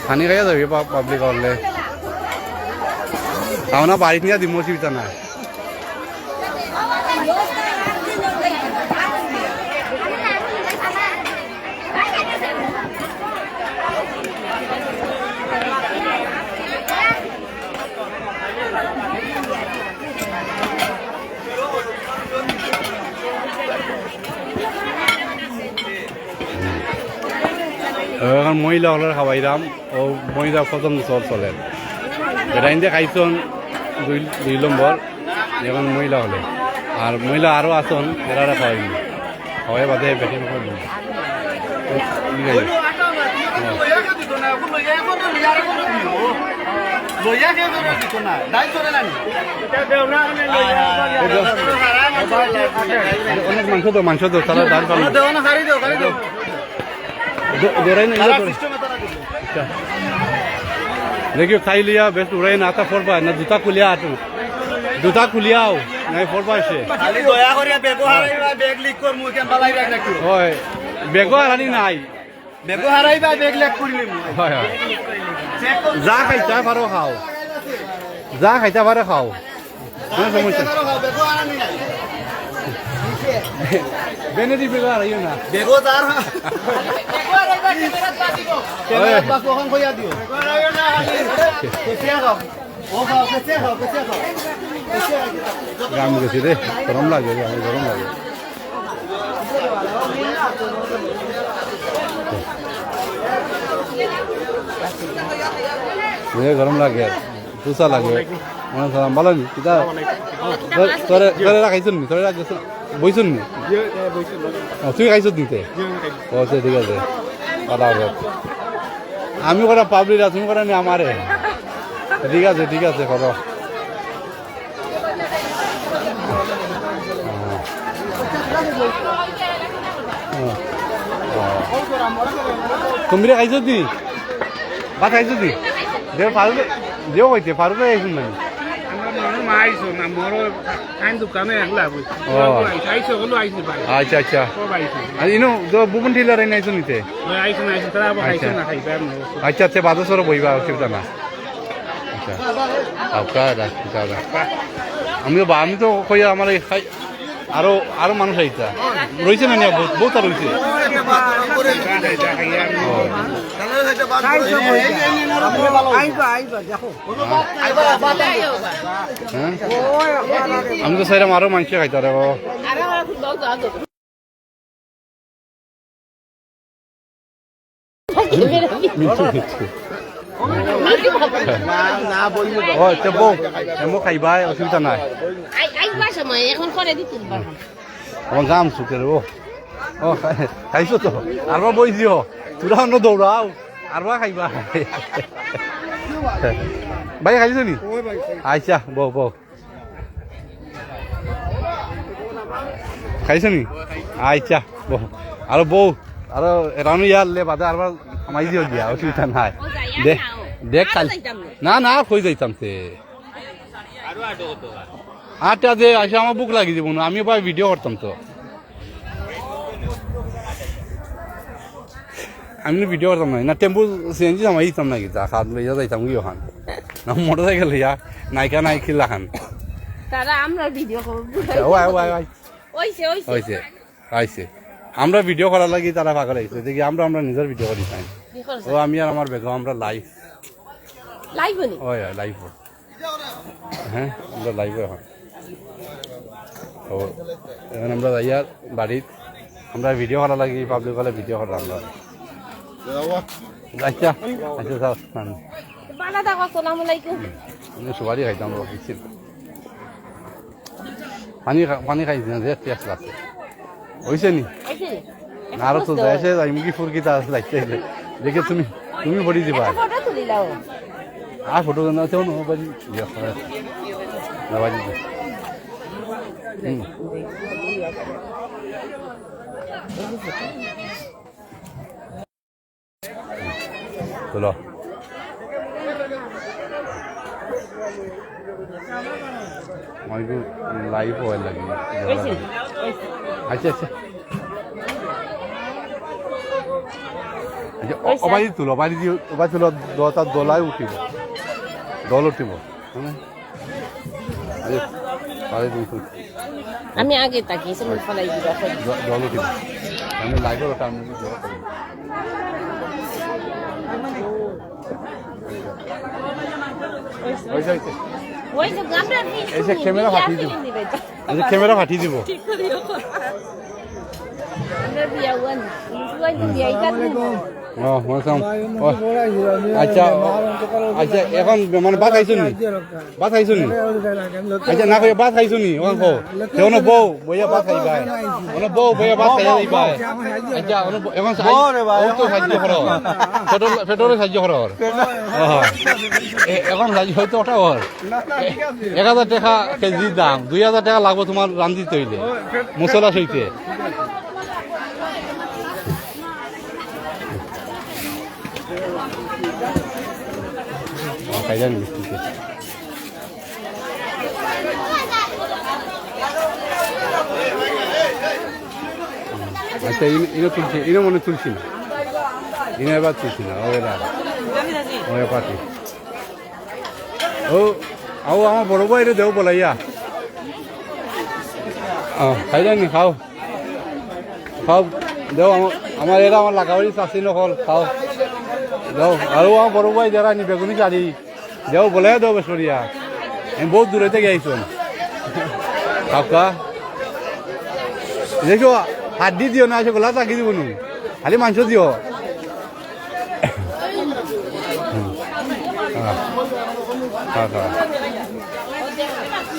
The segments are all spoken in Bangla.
পানি খাইয়া যাবি পাবলিক করলে তাও না বাড়ি নিয়ে দিব অসুবিধা নাই এখন মহিলা হলের খাওয়াইলাম ও মহিলা পছন্দ চল চলেন এটা ইন্দে খাইছন 2 নম্বর এখন মহিলা হলে আর মহিলা আরও আসন এরা খাওয়াইনি খাওয়াই বাদে বেশি অনেক মাংস তো তারা ডাল देखियो खाई लिया बेस्ट उड़ाई ना आता फोड़ पाए ना जूता कुलिया आटू जूता कुलियाओ नहीं फोड़ पाए से खाली दया करिया बेगो हाराइबा बेग लिख कर मुके बालाई राख नाखियो ओय बेगो हारानी নাই बेगो हाराइबा बेग लिख করিলি মু হয় হয় যা খাইতা পারো খাও যা খাইতা পারো খাও না সমস্যা বেগো হারানি নাই বেনেদি বেগো হারাইও না বেগো তার বেগো হারাইবা ক্যামেরা পাতিব ক্যামেরা বা কোন কইয়া দিও বেগো হারাইও না কেসে খাও ও খাও কেসে খাও গাম গেছি রে গরম লাগে গরম লাগে গরম লাগে তুষা লাগে মনে সালাম ভালো নি কিতা তোরে তোরে রাখাইছুন নি তোরে রাখাইছ বইছুন নি তুই খাইছ নিতে ও আচ্ছা ঠিক আছে আমি করা পাবলিরা তুমি করা নি আমারে ঠিক আছে করো তুমি খাইছ দি ভাত খাইছ দি দেও পারবে দেও হইতে পারবে এখন না আইসো না মরো আইন দোকানে একলা বইছি আইসো হলো আইসি ভাই আচ্ছা আচ্ছা সব আইসি আর ইনো তো বুবন টিলার আইন আইছো নিতে আইসো তারা আবার আইসো না খাইবা আচ্ছা আচ্ছা বাদসর বইবা অসুবিধা না আচ্ছা আমি তো কইয়া আমার আরো মানুষ আইতা রয়েছে না বহুত রয়েছে আমি তো চাইলাম আরো মানুষ খাইতা রে এমো খাইবা অসুবিধা নাই এখন করে দিতে আমার গাম সুখের ও খাইছো তো আরবা বইছিও তোরা অন্য দৌড়াও আরবা খাইবা ভাই খাইছো নি আচ্ছা বউ খাইছো নি আচ্ছা বউ আর বউ আর রানু ইয়ারলে বাদে আরবার আমাই দিও দিয়া অসুবিধা নাই দেখ কাল না কই যাইতাম তে আটটা যে আসে আমার বুক লাগি যাব না আমি ভাই ভিডিও করতাম তো আমি ভিডিও করতাম না টেম্পু সিএনজি আমি দিতাম না গিতা খাদ লইয়া যাইতাম কি ওখান না মোটর সাইকেল লইয়া নাইকা নাই খিলা খান তারা আমরা ভিডিও করব ওইছে আইছে আমরা ভিডিও করার লাগি তারা পাগল হইছে দেখি আমরা নিজের ভিডিও করি তাই ও আমি আর আমার বেগম আমরা লাইভ নি ওই লাইভ হ্যাঁ আমরা লাইভ এখন ও এখন আমরা যাইয়া বাড়িত আমরা ভিডিও করা লাগি পাবলিক হলে ভিডিও করা আমরা আচ্ছা স্যার বালা দাও আসসালামু আলাইকুম সবারই খাইতাম দিচ্ছিল পানি খাইছি না যে পেঁয়াজ লাগছে হয়েছে নি আরো তো যাইছে আমি কি ফুরকিতা লাগছে দেখে তুমি বড়ি দিবা আর ফটো না তো নো বাজি না বাজি চলো মই লাইভ হয় লাগি আচ্ছা অবাই তুলো অবাই তুলো তার দলাই উঠিব দল উঠিব আমি আগে তাকিয়েছি ফলাই দিবা দল উঠিব আমি লাইভের ওটা আমি ক্যামেরা ফাটিয়ে দিব ক্যামেরা ফাটিয়ে দিব আচ্ছা আচ্ছা এখন মানে ভাত খাইছো নি ভাত খাইছো নি আচ্ছা না খাই ভাত খাইছো নি ওখান কো কেউ না বউ বইয়া ভাত খাইবা ওনা বউ বইয়া ভাত খাইয়া যাইবা আচ্ছা এখন তো সাহায্য করো পেটরে সাহায্য করো এখন সাহায্য হয়তো ওটা ওর 1000 টাকা কেজি দাম 2000 টাকা লাগবে তোমার রান্ধি তৈলে মশলা সইতে খাইলেন মিষ্টিতে আচ্ছা ইনো তুলছি ইনো মনে তুলছি না ইনো এবার তুলছি না ওরা পাতি ও আও আমার বড় ভাই রে দেও বলাইয়া খাইলেন নি খাও খাও দেও আমার এরা আমার লাগাবাড়ি চাষি নকল খাও যাও আৰু আমার বড় ভাই যারা নি বেগুনি শাড়ি দেও বলে দেও বেসরিয়া আমি বহুত দূরে থেকে আইসুন কাকা দেখো হাত দি দিও না এসে গোলা চাকি দিব নি খালি মাংস দিও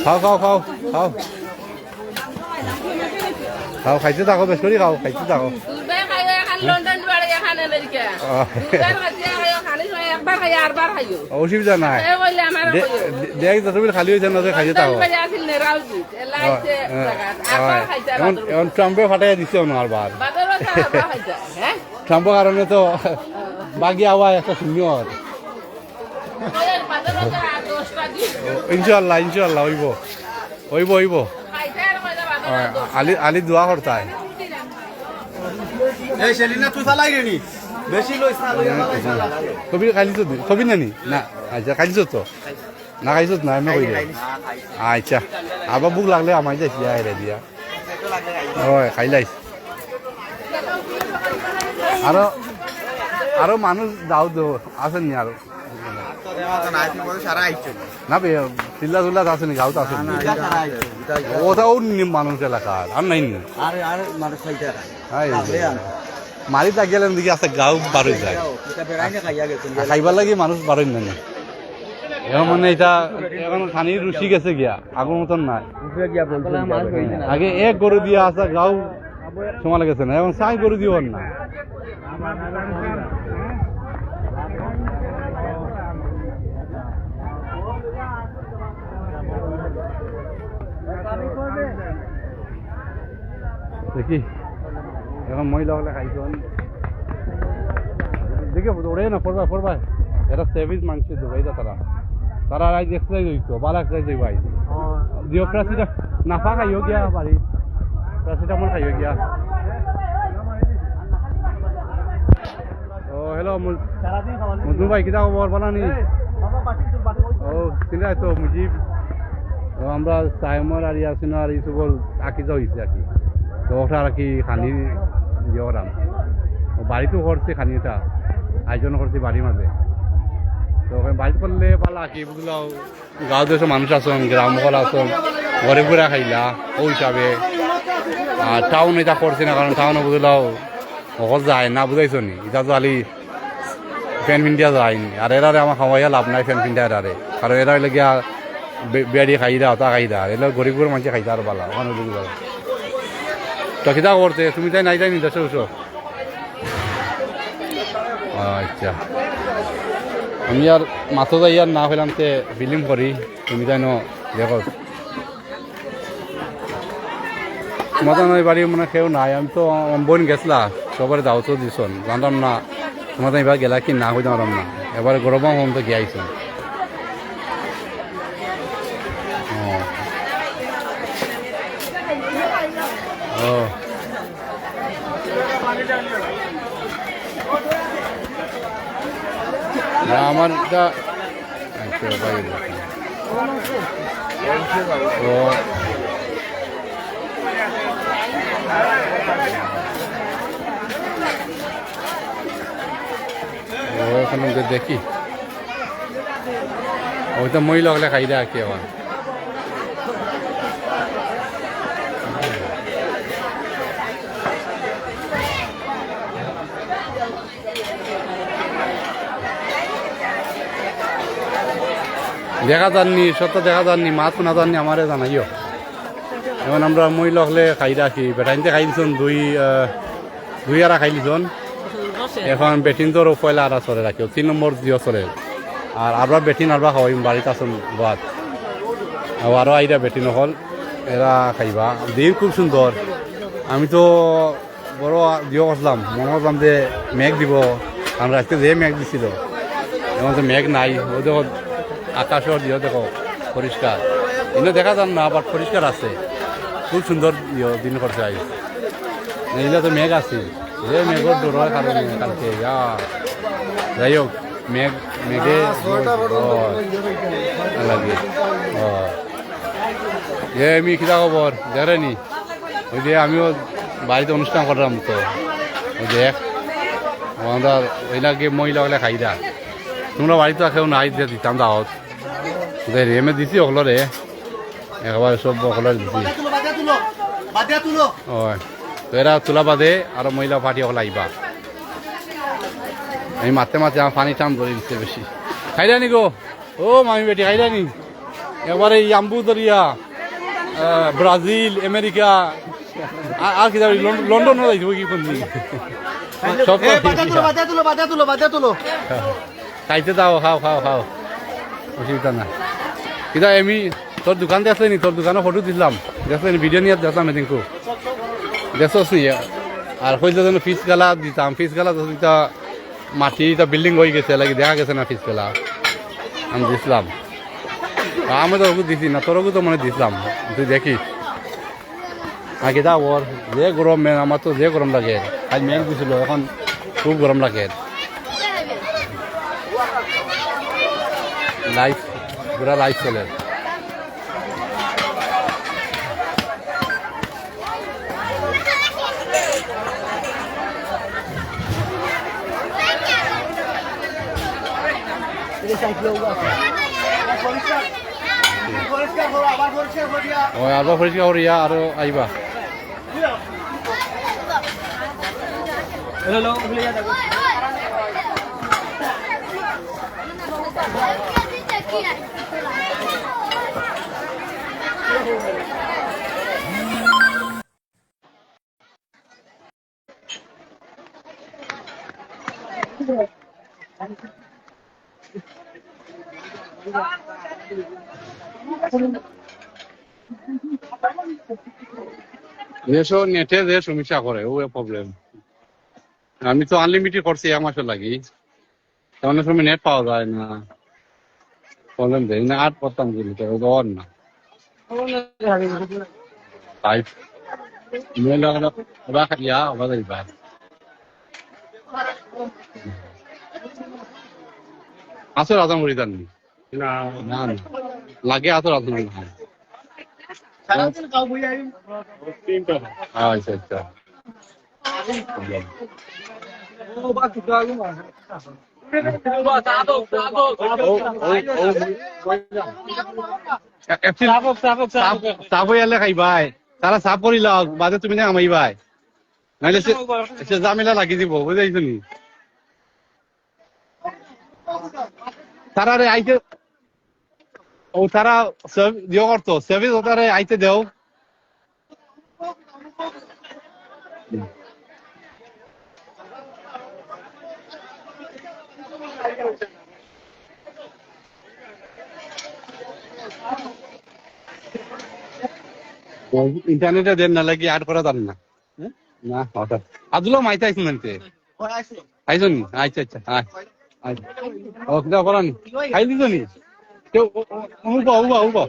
খাও খাও খাও খাও খাও খাইতে থাকো বেসরি খাও খাইতে থাকো লন্ডন বাড়ি এখানে আমেরিকা অসুবিধা নাই দেখ তুমি খালি হয়েছে না খাইতে থাকো এখন ট্রাম্পে ফাটাই দিচ্ছে আর বার ট্রাম্পের কারণে তো বাকি আওয়াজ একটা সিনিয়র ইনশাল্লাহ ইনশাল্লাহ হইব হইব হইব আলি দোয়া করতায় এই সেলিনা তুই চালাই রে নি বেশি লইছ না লইয়া কবি খাইছো কবি নানি না আচ্ছা খাইছো তো না খাইছো না আমি কই দে আচ্ছা আবার ভুক লাগলে আমায় যাইছি আইরে দিয়া ওই খাইলাইছ আরো মানুষ দাও দো আছেন নি আরো না বে চিল্লা চুল্লা আসেনি গাঁত আসেনি ওটাও মানুষ এলাকার আর নাই মারি তা গেলেন দিকে আছে গাঁও বারোই যায় খাইবার লাগে মানুষ বারোই না এখন মানে এটা এখন খানির রুচি গেছে গিয়া আগর মতন নাই আগে এক গরু দিয়া আছে গাঁও সময় গেছে না এখন চাই গরু দিও না দেখি এখন মহিলা হলে খাইছো দেখি ওরে না পড়বা পড়বা এটা সেভিস মাংস দৌড়াইতা তারা আজ এক্সারসাইজ হইতো ভালো এক্সারসাইজ হইব আইজ দিও প্রাসিটা নাফা খাইও গিয়া বাড়ি প্রাসিটামল খাইও গিয়া ও হ্যালো মজনু ভাই কিতা খবর বানানি ও চিন্তা তো মুজিব আমরা সাইমর আর ইয়াসিন আর ইসুবল আকিজা হইছে আর কি তো ওটা আর কি খানি দিয়ে ওরাম বাড়িতেও করছে খানিটা আয়োজন করছে বাড়ির মাঝে তো বাড়িতে করলে ভালো কি বুঝলাম গাঁও দেশের মানুষ আসন গ্রাম মহল আসন ঘরে ঘুরা খাইলা ও হিসাবে আর টাউন এটা করছে না কারণ টাউনে বুঝলাও অকল যায় না বুঝাইছো নি এটা তো আলি ফ্যান ফিন্ডিয়া যায়নি আর এরারে আমার খাওয়াইয়া লাভ নাই ফ্যান ফিন্ডিয়া এরারে কারণ এরা হইলে গিয়া বেড়ি খাইরা ওটা খাইরা এগুলো গরিব গরিব মানুষ খাইতে আর ভালো ওখানে বুঝি ভালো তো কিতা করতে তুমি তাই নাই তাই নি দেশে উঠো আচ্ছা আমি আর মাথো যাই আর না হইলাম তে ফিল্ম করি তুমি তাই ন দেখো তোমাদের নয় বাড়ি মানে কেউ নাই আমি তো বোন গেছলা সবার দাও তো দিছন জানতাম না তোমাদের এবার গেলা কি না হইতে পারলাম না এবার গরম হম তো গিয়ে আইসন ও না আমার এটা আচ্ছা বাইরে ও ওখানে দেখি ওই তো মই লগলে খাই দেয় কি আবার দেখা যাননি সত্য দেখা যাননি মাছ না জাননি আমারে জানাইও এখন আমরা মই লগলে খাই রাখি বেটাইনতে খাই দিছন দুই আরা খাই দিছন এখন বেটিন তোর পয়লা আরা চলে রাখিও 3 নম্বর দিও চলে আর আমরা বেটিন আরবা খাওয়াই বাড়িতে আসুন বাদ আরও আইরা বেটিন হল এরা খাইবা দিন খুব সুন্দর আমি তো বড় দিও করলাম মনে করলাম যে মেঘ দিব আমরা আজকে যে মেঘ দিছিল এখন তো মেঘ নাই ও দেখো আকাশও দিও দেখো পরিষ্কার এনে দেখা যান না আবার পরিষ্কার আছে খুব সুন্দর দিন করছে আই এইগুলো তো মেঘ আছে এ মেঘর দৌড়ার কারণে কালকে যাই হোক মেঘে লাগে এ আমি কিতা খবর দেখেনি ওই যে আমিও বাড়িতে অনুষ্ঠান করলাম তো ওই যে আমাদের ওই লাগে মহিলা হলে খাইরা তোমরা বাড়িতে কেউ নাই দিয়ে দিতাম দাওয়াত রেমে দিছি ওগুলোরে একবার সব ওগুলোর দিছি হয় তো এরা তোলা বাদে আরো মহিলা পার্টি ওগুলো আইবা আমি মাতে মাতে আমার পানি টান ধরে দিচ্ছে বেশি খাইলানি গো ও মামি বেটি খাইলানি একবারে ইয়াম্বু দরিয়া ব্রাজিল আমেরিকা আর কি লন্ডনও যাইব কি কোন সব খাইতে দাও খাও খাও খাও অসুবিধা না কিনা এমি তোর দোকানতে আসলে নি তোর দোকানে ফটো দিলাম দেখলেন ভিডিও নিয়ে দেখলাম এদিনকু দেখছস নি আর হইলে যেন ফিস গালা দিতাম ফিস গালা দিতা মাটিটা বিল্ডিং হয়ে গেছে লাগে দেখা গেছে না ফিস গালা আমি দিছিলাম আমি তো ওকে দিছি না তোরকে তো মনে দিছিলাম তুই দেখিস আর কিতা ওর যে গরম আমার তো যে গরম লাগে আজ মেঘ দিছিল এখন খুব গরম লাগে লাইফ পুরা লাইফ চলে আবার পরিষ্কার করিয়া আরো আইবা নেটে যে সমস্যা করে ও প্রবলেম আমি তো আনলিমিটেড করছি এক মাসের লাগি অনেক সময় নেট পাওয়া যায় না প্রবলেম দেয় না আট করতাম না তাই ইয়া বাজাইবা আসো রাজাম করি জানি না না লাগে আসো রাজাম আচ্ছা আচ্ছা চাপ হয়ে এলে খাইবাই তারা চাপ করি লওক বাদে তুমি না আমাইবাই নাইলে জামেলা লাগি দিব বুঝাইছো নি তারা রে আইতে ও তারা দিও করতো সার্ভিস ওটারে আইতে দেও ইন্টারনেটে দেন না লাগি অ্যাড করা জান না না হঠাৎ আদুলো মাইতে আইছেন নাতে আইছেন আচ্ছা আচ্ছা আচ্ছা ও কিটা করান খাই দিছনি কেউ উবা উবা উবা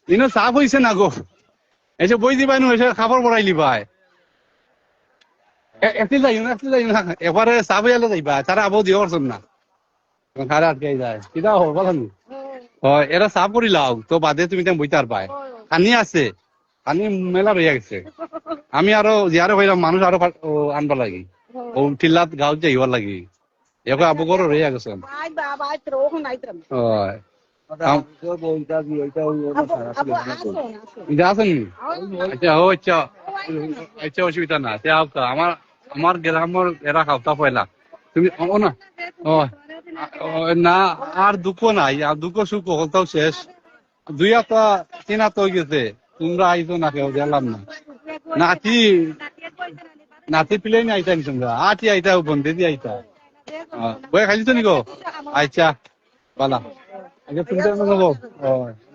ইনো সাফ হইছে না গো এসে বই দিবাই নো এসে খাবার বড়াইলি ভাই একদিন যাই না এবারে চাবি এলে যাইবা তারা আবো দিয়ে করছেন না খারে আটকে যায় কিনা হো বলেন এরা চাপ করি লাও তো বাদে তুমি তেমন বইতে আর পায় পানি আছে পানি মেলা রয়ে গেছে আমি আরো জিয়ারে হইলাম মানুষ আরো আনবা লাগি ও টিল্লাত গাঁও যাইবার লাগি এখন আবু করো রয়ে গেছে এটা আছেন আচ্ছা ও আচ্ছা আচ্ছা অসুবিধা না আমার গ্রামের এরা খাওয়া পয়লা তুমি ও না ও না আর দুঃখ নাই আর দুঃখ সুখ হলতাও শেষ 2 হাতা 3 হাত হয়ে গেছে তোমরা আইতো না কেউ গেলাম না নাতি প্লেনে আইতাম তোমরা আটি আইতা বন্ধে দিয়ে আইতা বই খাইলি তো নিগো আচ্ছা পালা আগে তুমি নেবো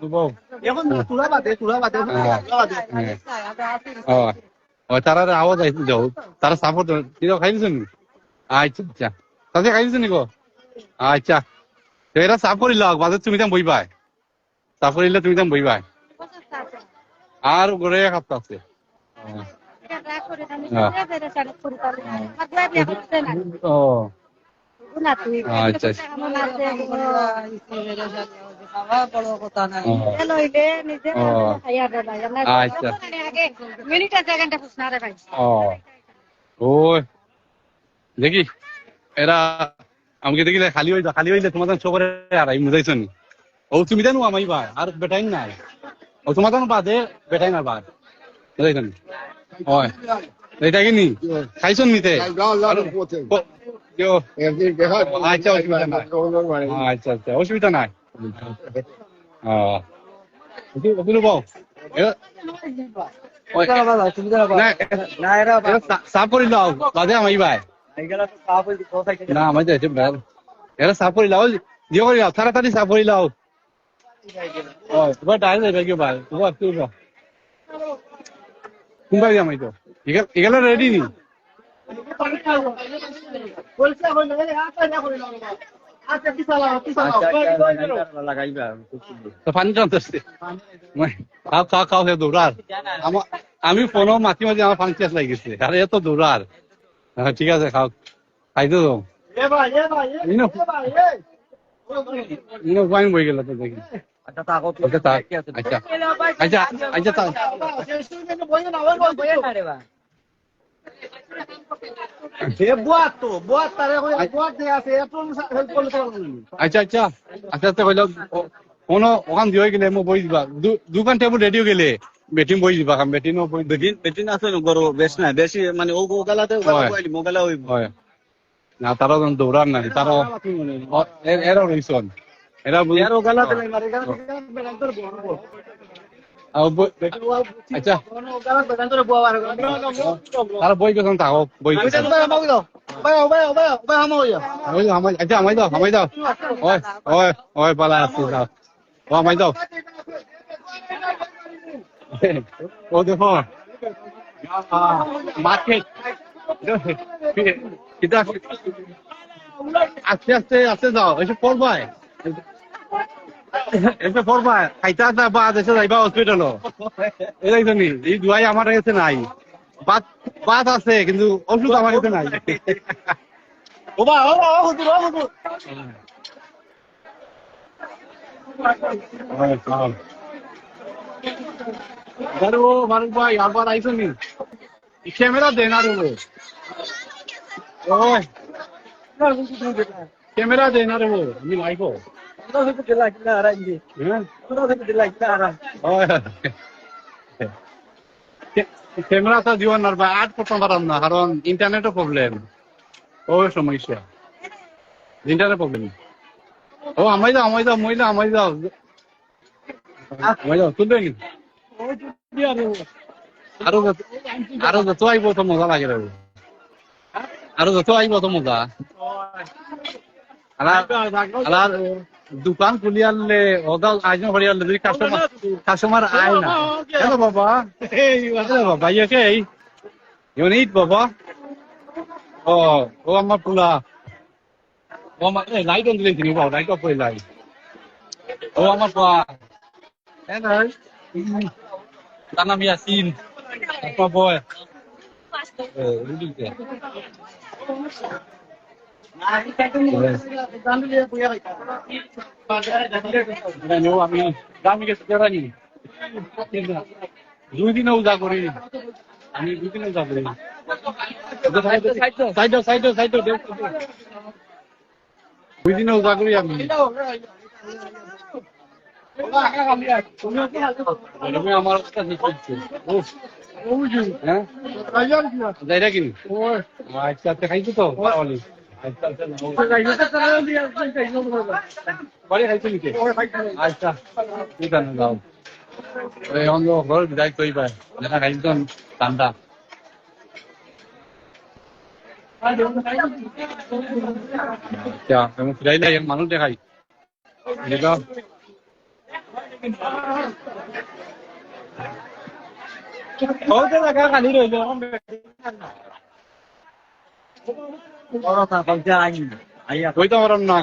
নেবো এখন তুলা বাদে তারা আওয়াজ আইতে যাও তারা সাপোর্ট খাইলিস নি আচ্ছা আচ্ছা তাতে খাইলিস নিগো আচ্ছা এরা সাপ করিল বাদে তুমি তেম বই পাই সাপ করিলে তুমি তেম বই পাই আর ঘরে খাপ্তা আছে ও আচ্ছা দেখি এরা আমাকে দেখিলে খালি হইলে তোমার চোখে আর বুঝাইছো নি ও তুমি জানো আমি ভাই আর বেটাই নাই ও তোমার বাদে বেটাই না ভাই বুঝাইছো নি হয় এটা কি নি খাইছো নিতে আচ্ছা আচ্ছা অসুবিধা নাই সাফ করে লাও বাদে আমি ভাই না আমি এরা সাফ করে লাও দিয়ে করে লাও তাড়াতাড়ি সাফ করে লাও এবার ডাইরেক্ট যাবে কি ভাই কোনবাই আমি তো এগুলো রেডি নি পানি টানতেছে খাও দৌড়ার আমি ফোনও মাঝে মাঝে আমার পানি চেষ্টা লাগিয়েছে আরে এত দৌড়ার ঠিক আছে খাও খাইতে তো বই গেল তো দেখি ওখান দিয়ে গেলে মই বই দিবা দুখান টেবুল রেডিও গেলে বেটিং বই দিবা বেটিং বেটিং আছে গরু বেশ নাই বেশি মানে ও গালাতে মোগালা হয় না তারা দৌড়ার নাই তারা এরা রইছন এরা গালাতে আচ্ছা তারা বই গেছেন থাকো বই আচ্ছা আমাই দাও ওই পালা আসছি দাও ও আমাই দাও ও দেখো মার্কেট আস্তে আস্তে আস্তে যাও এসে পড়বাই এসে পড়বা খাইতে আসা বা দেশে যাইবা হসপিটাল এটাই তো নি এই দুয়াই আমার কাছে নাই বাদ আছে কিন্তু ওষুধ আমার কাছে নাই মারুক ভাই আবার আইসো নি ক্যামেরা দেন আর ক্যামেরা দেন আর আমি লাইকো ক্যামেরাটা দিও না ভাই আট করতে পারলাম না কারণ ইন্টারনেটও প্রবলেম ও সমস্যা ইন্টারনেট প্রবলেম ও আমাই যাও তুলবে নি আরো যত আইব তো মজা লাগে আরো যত আইব তো মজা দোকান খুলি আনলে ওদাল আয়োজন করি আনলে যদি কাস্টমার আয় না হ্যালো বাবা বাবা ইয়ে ইউনিট বাবা ও আমার পুলা ও আমার লাইট অন দিলে তিনি বাবা লাইট অফ করে লাই ও আমার পা তার নাম ইয়াসিন আপনার বয় আমি দামি গেছি জানি 2 দিনে উজা করি আমি 2 দিনে উজা করি সাইড 2 দিনে উজা করি আমি আমার অবস্থা নিচ্ছে হ্যাঁ যাই রাখি আচ্ছা আচ্ছা খাইছো তো বাড়ি খাইছো নিতে আচ্ছা ঠিক আছে যাও এখন ঘর বিদায় করিবা দেখা খাইছো ঠান্ডা আচ্ছা আমি ফিরাইলে মানুষ দেখাই কইতে পারলাম না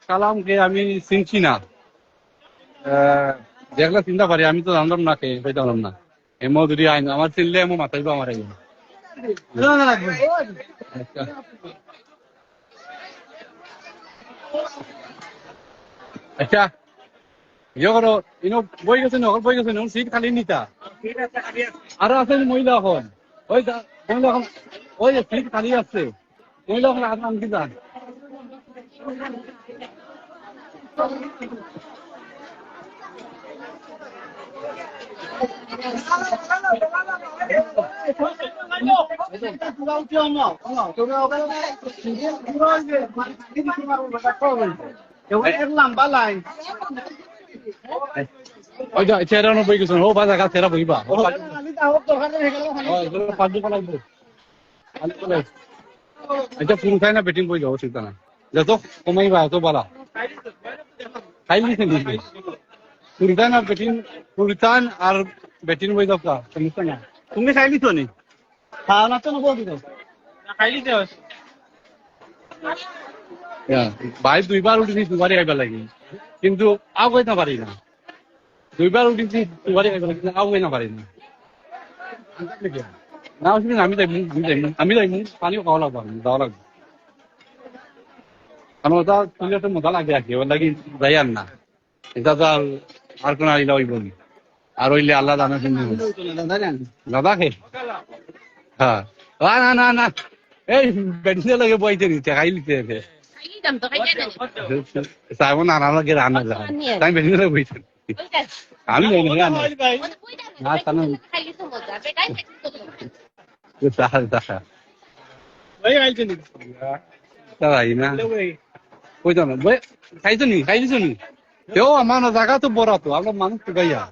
কালামকে আমি চিনছি না দেখলে চিন্তা পারি আমি তো জানলাম না কে কইতে পারলাম না এমন যদি আইন আমার চিনলে এমন মাথায় আমার আচ্ছা ইয়ে করো ইনো বই গেছে সিট খালি নিতা আরো আছে মহিলা এখন ওই মহিলা এখন ওই সিট খালি আছে মহিলা এখন আর নাম কি যান লম্বা লাইন ওইটা চেহারা বই গেছে ও বাজার কাছে চেহারা বইবা এটা পুরো খাই না বেটিং বই যাও চিন্তা না যত কমাইবা এত বাড়া খাইলি নিবি পুরিতান আর বেটিং পুরিতান আর বেটিং বই যাও সমস্যা না তুমি খাইলি তো নি খাওয়া না তো নবো দিও খাইলি তো ভাই 2বার উঠেছি 2বারই খাইবার লাগে কিন্তু আও খাইতে পারি না 2বার উঠেছি 2বারই খাইবার লাগে আও খাইতে পারি না না আমি যাই পানিও খাওয়া লাগবে যাওয়া লাগবে কারণ ওটা তুলে তো মজা লাগে আর কি ওর লাগি যাই আর না এটা তো আর কোন আইলা হইব আর হইলে আল্লাহ জানে দাদা খে হ্যাঁ না না এই বেটিতে লাগে বইতে নিতে খাই নিতে সাহেব না লাগে রান্না যায় তাই বেটিতে লাগে বইতে আমি না জানো তাই না কই তো না খাইছো নি কেউ আমার জায়গা তো বড় তো আমরা মানুষ তো গাইয়া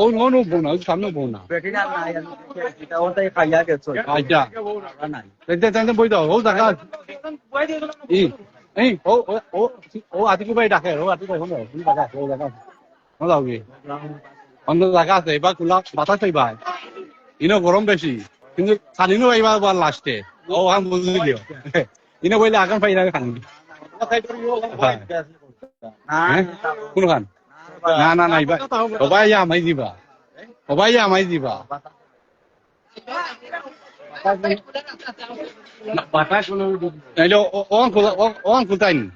ও নো বোনা সামনে বোনা আচ্ছা বই দাও ও জায়গা ও আতিকু ভাই ডাকে ও আতিকু ভাই ও জায়গা অন্য জায়গা আছে এবার খোলা বাতাস পাইবা ইনো গরম বেশি কিন্তু খানিনো পাইবা লাস্টে ও আম বুঝলি ইনো বইলে আগান পাই না খানি কোন খান না সবাই আমাই দিবা অন খুলতাই নি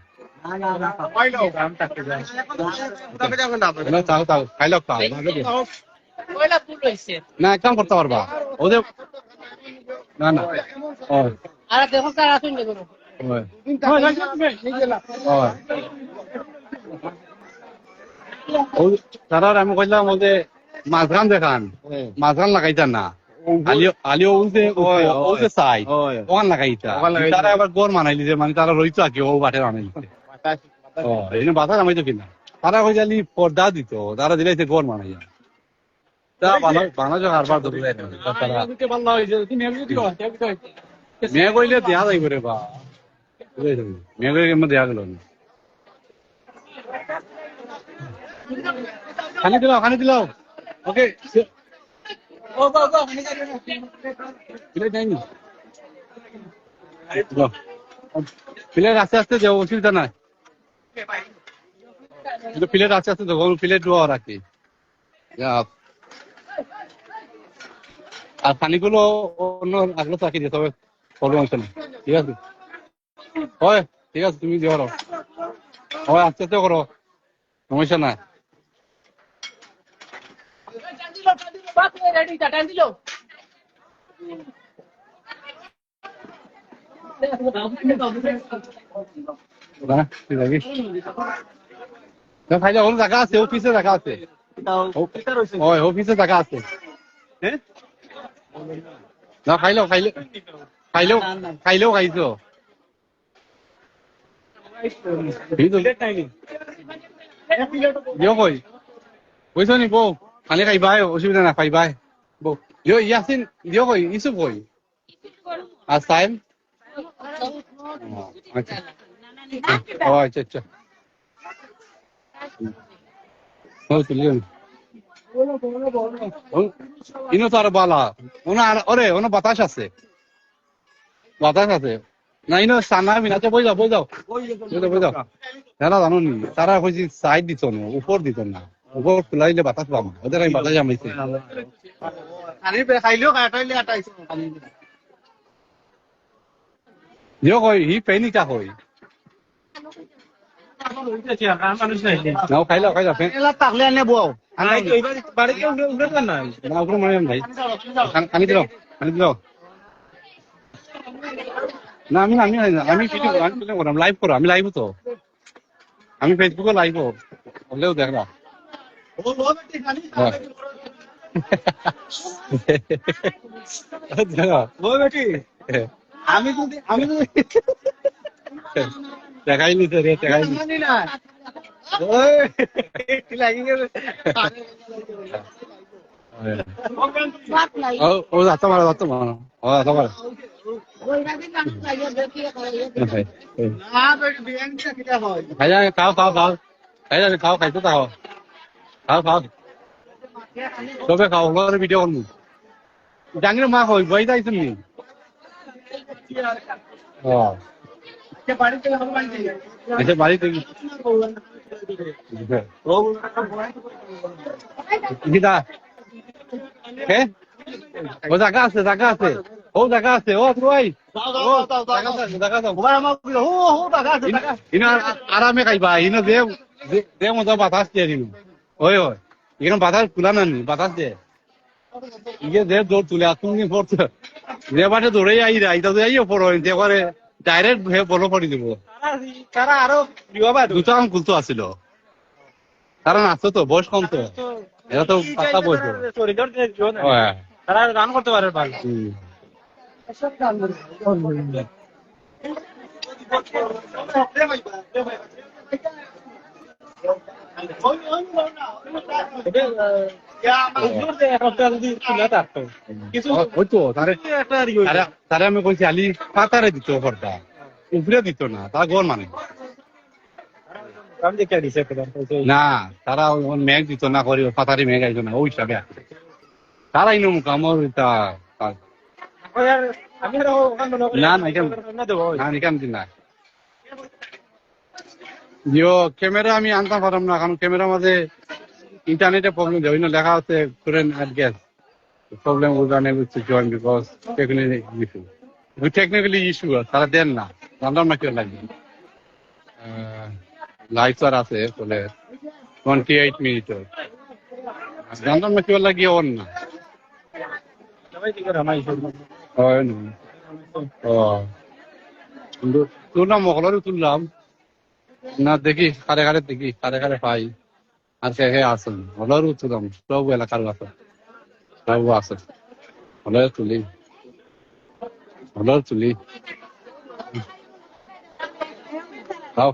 খাই লোক না এক কাম করতে পারবা ওদের না তারা আমি কইলাম ওদের মাঝখান দেখান মাঝখান লাগাইতাম না আলিও ওকে চাই ওখান লাগাইতা তারা আবার গড় মানাইলি যে মানে তারা রইতো আর কি ও বাটে বানাইলি বাধা নামাইতো কিনা তারা কইলি পর্দা দিত তারা দিলাইছে গড় মানাইয়া বাংলাদেশ হারবার মেয়ে কইলে দেয়া যাইব রে বা মেয়ে কইলে দেয়া গেল না খানি দিলাও ওকে প্লেট আস্তে আস্তে যাও অসুবিধা নাই প্লেট আস্তে আস্তে যাবো প্লেট রাখি আর পানিগুলো অন্য আগলো চাকি দিয়ে তবে প্রবলেম হচ্ছে না, ঠিক আছে? হয় ঠিক আছে, তুমি দিয়ে করো, হয় আস্তে আস্তে করো, সমস্যা নাই। না ঠিক আছে, খাইলে ওর জায়গা আছে, অফিসে জায়গা আছে, হয় অফিসে জায়গা আছে। না খাইলেও খাইছো দিও কই বুঝছো নি বউ, খালি খাইবাই, অসুবিধা না খাইবাই বউ। দিও ইয়াসিন দিও কই, ইসুফ কই আজ টাইম? আচ্ছা ও আচ্ছা আচ্ছা, ইনো তো আর বালা ওরে ওনো বাতাস আছে, বাতাস আছে না, ইনো সানা মিনাতে বই যাও যারা জানো নি তারা কইছি সাইড দিত না, উপর দিত না, উপর খুলাইলে বাতাস পাবো, ওদের আমি বাতাস জামাইছি। খাইলেও কাটাইলে আটাইছে দিও কই হি পেনিটা কই নাও খাইলো পাকলে আনে বউ না উপরে মানে ভাই আমি দিলাম না আমি ভিডিও করাম, লাইভ করো, আমি লাইভ তো, আমি ফেসবুকে লাইভ হলেও দেখলাম। আমি দেখাইনি তো রে, দেখাইনি না লাগি গেছে ও যাতো মারো ও যাতো মারো খাও খাইতে থাকো, খাও সবে খাও, ভিডিও করবো জানির মা কই বই যাইছো নি? আচ্ছা বাড়িতে ও জায়গা আছে ও জায়গা আছে, ও তুই আরামে খাইবা, ইনো দে মতো বাতাস দিয়ে দিন, ওই এখানে বাতাস তুলা না নি, বাতাস দে ইয়ে দে দৌড় তুলে তুমি পড়ছো যে বাটে দৌড়ে আইতা যাইও পড়ো করে ডাইরেক্ট বলো পড়ি দিব, তারা আরো দুটো আম খুলতো আসছিল, কারণ আসতো তো বয়স কম তো, এরা তো পাতা বয়স, তারা রান করতে পারে ভালো। তারা আমি কইছি আলি পাতারে দিত ঘরটা, উপরে দিত না, তারা ঘর মানে না, তারা মেঘ দিত না, করি পাতারি মেঘ আইতো না, ওই হিসাবে তারাই নমু কামর ক্যামেরা আমি আনতে পারলাম না, কারণ ক্যামেরার মাঝে ইন্টারনেটে প্রবলেম দেয়, লেখা আছে গ্যাস প্রবলেম টেকনিক্যালি ইস্যু তারা দেন না, জানলাম না কেউ লাগবে। লাইভ আর আছে বলে 28 মিনিট, জানলাম না কেউ লাগিয়ে ওর না, তুললাম মকলেরও তুললাম না, দেখি কারে দেখি কারে পাই, আর কে আসেন হলেরও তুললাম, সব এলাকার আছে, সব আছে হলের তুলি খাও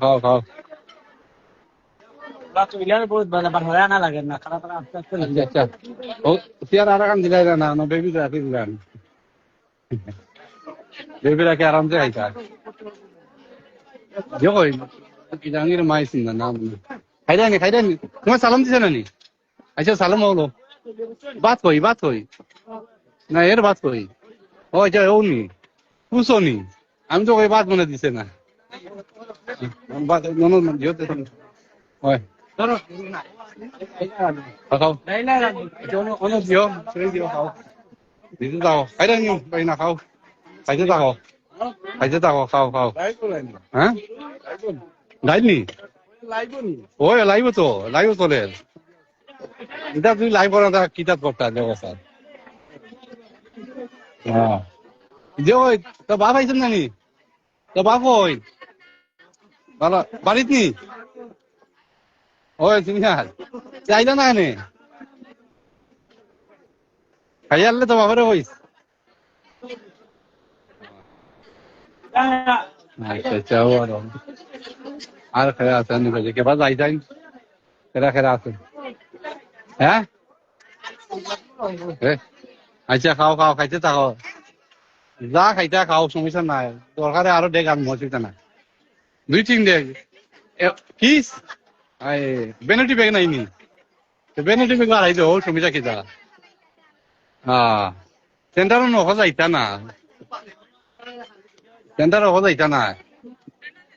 আচ্ছা ও আর আরাম দিলাই না, বেবি রাখি দিলেন, বেবি রাখি আরামসে খাইতা কই কি জাহাঙ্গীর মাইছিন না নাম খাইদানি তোমার সালাম দিছে না নি? আচ্ছা সালাম হলো, বাত কই না এর বাত কই, ও আচ্ছা ও নি পুষো নি, আমি তো ওই বাত মনে দিছে না, খাও দিও খাও দিতে থাকো খাইতে নি পাই না খাও খাইতে থাকো খাও খাও হ্যাঁ লাইনি ওই লাইভ তো লাইভ চলে এটা তুই লাইভ করা কিতাব করতে দেবস্থা হ্যাঁ যে ওই তো বাপ আইছেন নানি তো বাপ ওই ভালো বাড়িত নি ওই তুমি চাইলে না এনে খাই আনলে তো বাবারে হইস আচ্ছা আর খেলা আছে নি বাজে কে বাজ আইতাই খেলা আছে হ্যাঁ আচ্ছা খাও খাও খাইতে থাকো যা খাইতে খাও সমস্যা নাই দরকারে আরো ডেক আর মজুরিটা না 2-3 ডেক কিস আই বেনেটি বেগ নাই নি বেনেটি বেগ আর আইলো সমস্যা কি যা সেন্টারও নখ যাইতা না সেন্টারও হো যাইতা না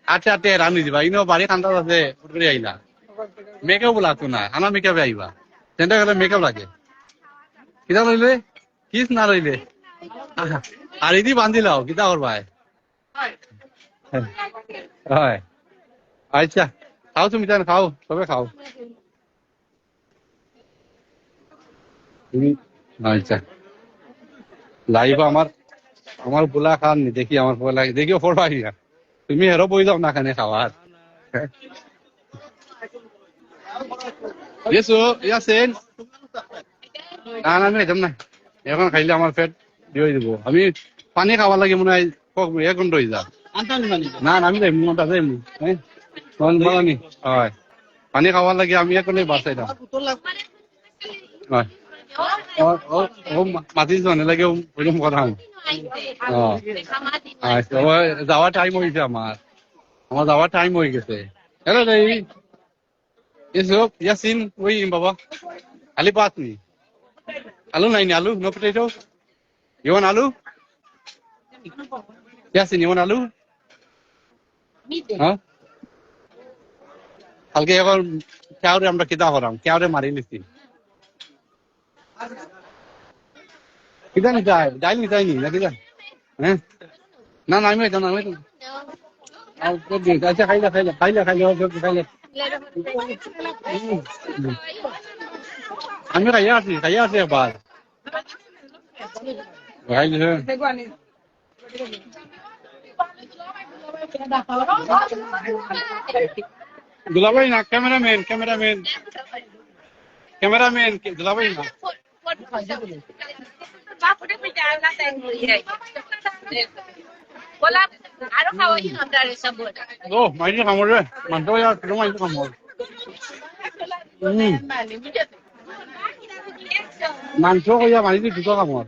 আটে রানি দিবা ইনো বাড়ি খান্তা আছে ফুটকরি আইলা মেকআপ লাগতো না আনা মেকআপে আইবা সেন্টার গেলে মেকআপ লাগে কিতা লইলে কিস না লইলে আর ইদি বান্ধিলাও কিতা করবাই হয় আচ্ছা খাও তুমি তাই খাও সবে খাও তুমি আচ্ছা লাইভ আমার বোলা খান দেখি আমার পোলা দেখিও পড়বাই না তুমি হেরো বই যাও না খানে খাওয়ার ইয়াসেন না আমি খাইতাম না এখন খাইলে আমার পেট দিয়ে দিব আমি পানি খাওয়ার লাগে মনে হয় 1 ঘন্টা হয়ে যা না আমি যাই মনটা যাই হয় পানি খাওয়ার লাগে আমি এখন বাসাইতাম হয় মাতি জানে লাগে ওইরকম কথা আচ্ছা যাওয়ার টাইম হয়েছে আমার যাওয়ার টাইম হয়ে গেছে হ্যালো দাই এসব ইয়াসিন ওই বাবা আলি পাত নি আলু নাই নি আলু নো পটেটো ইউ ওয়ান্ট আলু ইয়াসিন ইউ ওয়ান্ট আলু হ্যাঁ কালকে এখন কেউরে আমরা কিতা করাম কেউরে মারি নিছি কিতা নি যাই ডাইল নি যাই নি না কিতা হ্যাঁ না না আমি না আমি আচ্ছা খাইলে আমি খাইয়া আছি একবার দুলাভাই না ক্যামেরাম্যান দুলাভাই না ও মাইজি কামড় রে মাংস মাইজি কামড় মাংস কইয়া মাইজি দুটো কামড়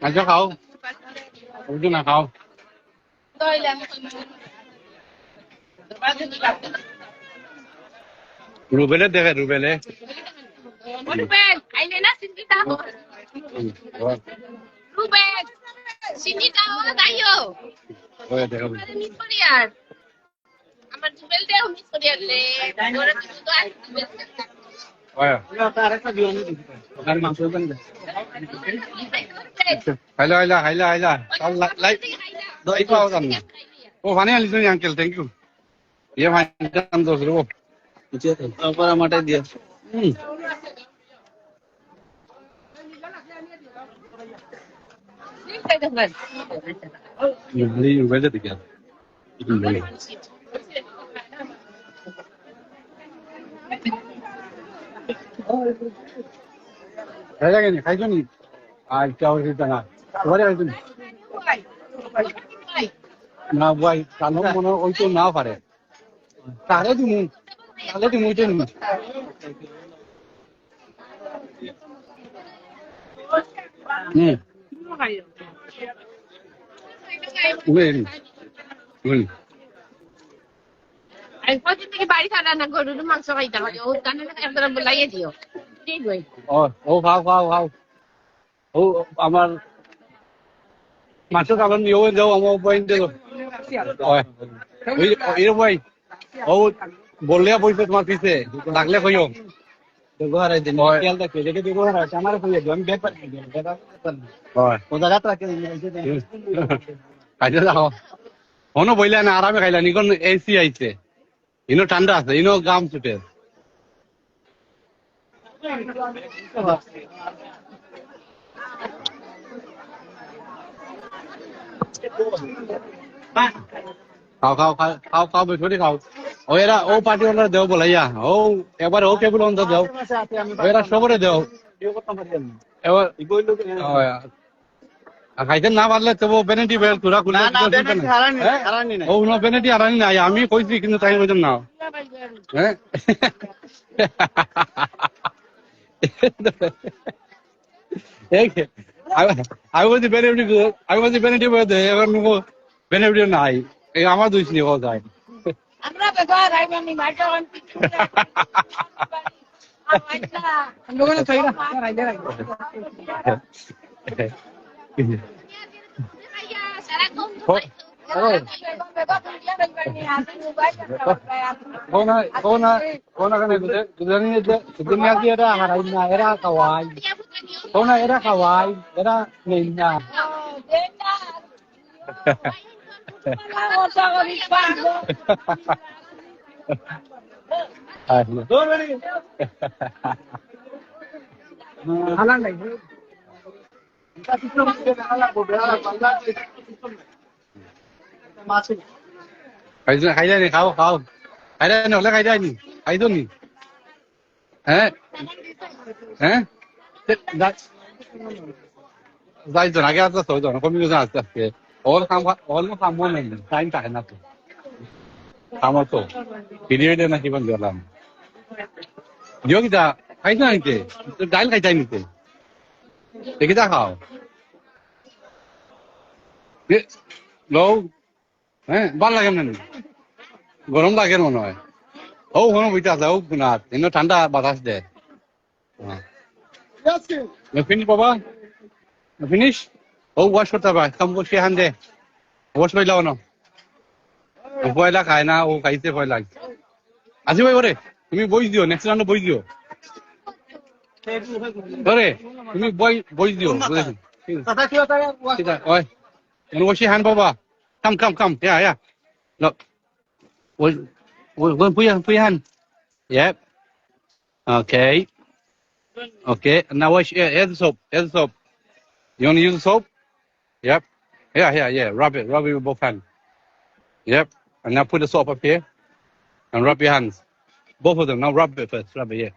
আচ্ছা খাও বুঝো না খাও রুবেলে দেখে রুবেল আইলে না সিন্দিটা রুবেল সিন্দিটা দাইও ওই দেখো মিস করি আর আমার রুবেল দেও মিস করি আর লে ওরে তো আসবে ওই আরেকটা দিও নি আর মাংস দেন হাইলা সব লাইভ দই পাও জান ও ভানে আলিস নি আঙ্কেল থ্যাংক ইউ ये भाई दाम 2 रुपए नीचे ऊपर मटे दिया ये वजह थी क्या खाया क्या नहीं खाई नहीं आज क्या हो रही था तुम्हारे खाई नहीं ना भाई कानून मनो ওই তো না পারে তাহলে তুমি এটা নি আমি প্রতিদিন থেকে বাড়ি ছাড়া না গরুর মাংস খাইতাম ও কানে একদম বলাইয়ে দিও ঠিক হই ও খাও ও আমার মাছ কারণ নিও যাও আমার পয়েন্ট দেবো ওই ভাই ও বললে বইছে তোমার পিছে ডাকলে কইও ব্যবহার দিন খেয়াল রাখবে দেখে ব্যবহার আছে আমার কইয়া দিও আমি ব্যাপার হয় ওটা যাত্রা কে খাইতে যাও হনো বইলা না আরামে খাইলা নিকন এসি আইছে ইনো ঠান্ডা আছে ইনো গাম ছুটে খাও খাও খাও খাও খাও বেশি খাও ও এরা ও পার্টি ওনারা দেও বলাইয়া ও একবার ও টেবিল অন্তর দেও এরা সবরে দেও এবার খাইতে না পারলে তবু বেনেটি বেল তোরা খুলে ও নো বেনেটি আরানি নাই আমি কইছি কিন্তু তাই কইতাম না হ্যাঁ I was the benefit with the ever no benefit নাই এই আমার দুই নি হল যায় আমরা ব্যবহার আইবানি মাইটা অন লোকনে কইরা রাইলে রাইলে Kona kan dunia dia ada harainya era kawaii. Kona era kawaii, era nenya. Halan lagi. খাইলে নি খাও খাও খাইলে নি হলে খাইলে নি খাইতো নি হ্যাঁ হ্যাঁ যাইতো না আগে আসতে হইতো না কমি গেছে আস্তে আস্তে অল কাম নেই টাইম থাকে না তো কামো তো পিরিয়ডে না জীবন দিলাম দিও কিটা খাইতো নিতে ডাইল খাইতাই নিতে দেখিতা খাও লো হ্যাঁ ভাল লাগে না গরম লাগে মনে হয় ও কোনো বইতে আছে ও না এনে ঠান্ডা বাতাস দেয় ফিনিশ বাবা ফিনিশ ও ওয়াশ করতে হবে কাম বসে হান দে ওয়াশ পাইলাও না পয়লা খায় না ও খাইতে ভয় লাগে আজি ভাই ওরে তুমি বই দিও নেক্সট রাউন্ডে বই দিও ওরে তুমি বই দিও বুঝেছো ঠিক আছে ওই এনে বসে হান বাবা come. Yeah. Look. Put your hand. Yep. Okay. Now wash. Here's the soap. You want to use the soap? Yep. Yeah. Rub it with both hands. Yep. And now put the soap up here. And rub your hands. Both of them. Now rub it first. Rub it here.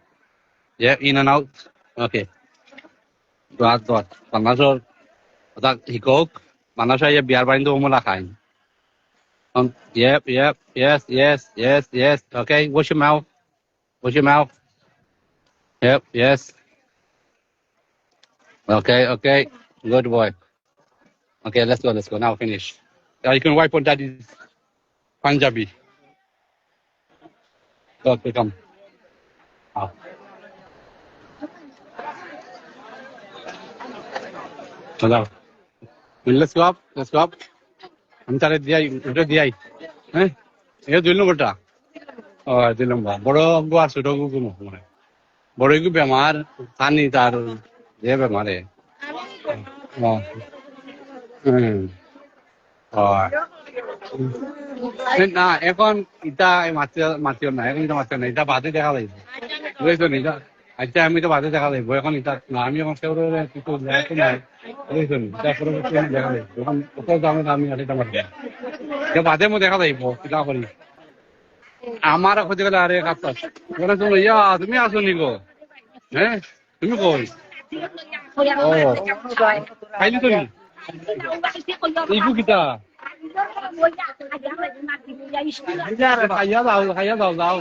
Yeah. In and out. Okay. Dot. Panasol. That hikok. Mana saya biar bain tu mula kain. Yep. Yes. Okay. Wash your mouth. Yep. Yes. Okay. Good boy. Okay. Let's go. Now finish. Now you can wipe on daddy's Punjabi. Okay. Come. Out. Hello. Let's go up. আমি তারে দিয়াই হ্যাঁ এটা দিল বটা ও দিলাম বড় গো আর ছোট গো মানে বড় গো বেমার পানি তার যে বেমারে না এখন ইটা মাতিও না এখন এটা মাতিও না এটা বাদে দেখা যাইবে বুঝছো নি আচ্ছা আমি তো বাদে দেখা যাইবো এখন এটা না আমি এখন কেউ কিছু দেখো নাই বুঝছো নি তারপরে দেখা যাইবো এখন কোথাও দামে আমি এটা মারবো বাদে মো দেখা যাইবো কিটা করি আমার খুঁজে গেলে আরে কাপড় তুমি ইয়া তুমি আসো নি গো হ্যাঁ তুমি কই ও খাইলি তো নি এইগু কিটা খাইয়া দাও খাইয়া দাও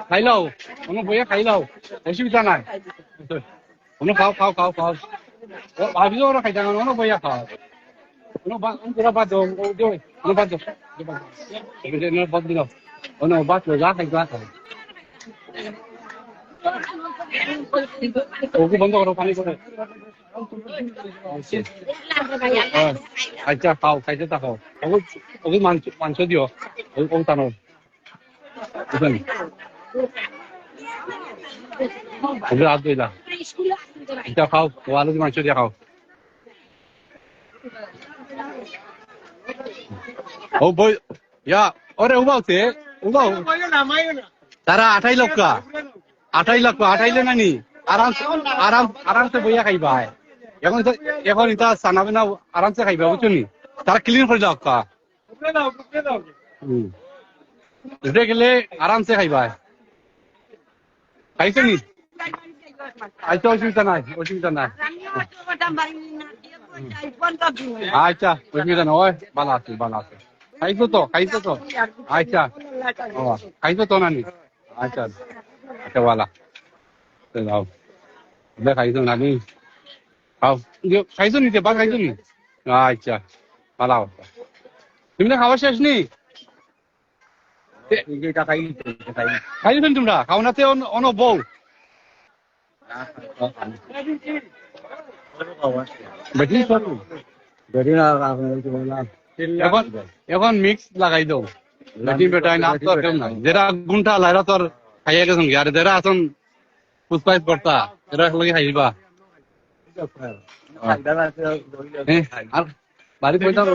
খাই লাও কোনো বইয়া খাই লাও অসুবিধা নাই কোনো খাও ভাবিও ওরা খাইতা কোনো বইয়া খাও কোনো বাদ দাও কোনো বাদ দাও বাদ দিল কোনো বাদ যা খাই যা খাও ওকে বন্ধ করো পানি করে আচ্ছা খাও খাইতে থাকো ওকে ওকে মাংস দিও ওকে টানো বুঝলেন ওকে হাত দিলা এটা খাও ও আলু দিয়ে মাংস দিয়ে খাও ও বই ইয়া ওরে উবাউতে উবাউ তারা 28 লক্ষ 28 না নি আরামসে বইয়া খাইবা এখন এটা সানাবে না আরামসে খাইবা বুঝছো নি তারা ক্লিন করে দাও কা উঠে গেলে আরামসে খাইবা খাইছো নি আচ্ছা অসুবিধা নাই আচ্ছা অসুবিধা নয় ভালো আছে খাইছো তো আচ্ছা ও খাইছো তো নানি আচ্ছা আচ্ছা ভালো যাও খাইছো নানি খাও খাইছো নি ভাত খাইছো নি আচ্ছা ভালো তুমি না খাওয়া শেষ নি খাইছেন তোমরা খাও নাতে অন বউ এখন মিক্স লাগাই দাও বেটি বেটাই না তো কেউ নাই যেটা গুন্টা লাইরা তোর খাইয়া গেছেন আর যারা আছেন পুষ্পাইত করতা এরা লগে খাইবা আর বাড়ি বই যাও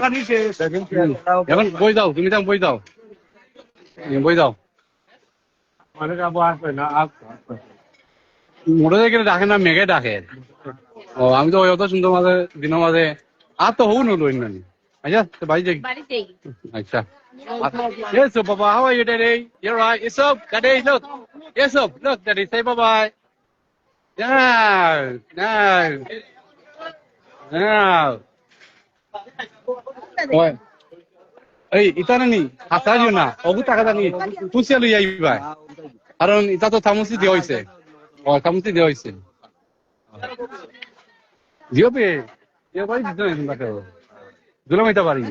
এখন বই যাও তুমি যাও বই যাও মোটর সাইকেলে ডাকে না মেঘে ডাকে ও আমি তো অত সুন্দর মাঝে দিনের মাঝে আর তো হও নলো নানি আচ্ছা বাড়ি যাই আচ্ছা yes so papa how are you today you're right yes up today look yes up look daddy say bye bye no ওই এই ইতা নানি হাসা দিও না ওগু টাকা জানি পুষিয়া লই আইবা কারণ ইতা তো থামুসি দিয়া হইছে ও থামুসি দিয়া হইছে দিও বে দিও ভাই দিও না তো দুলাম এটা পারি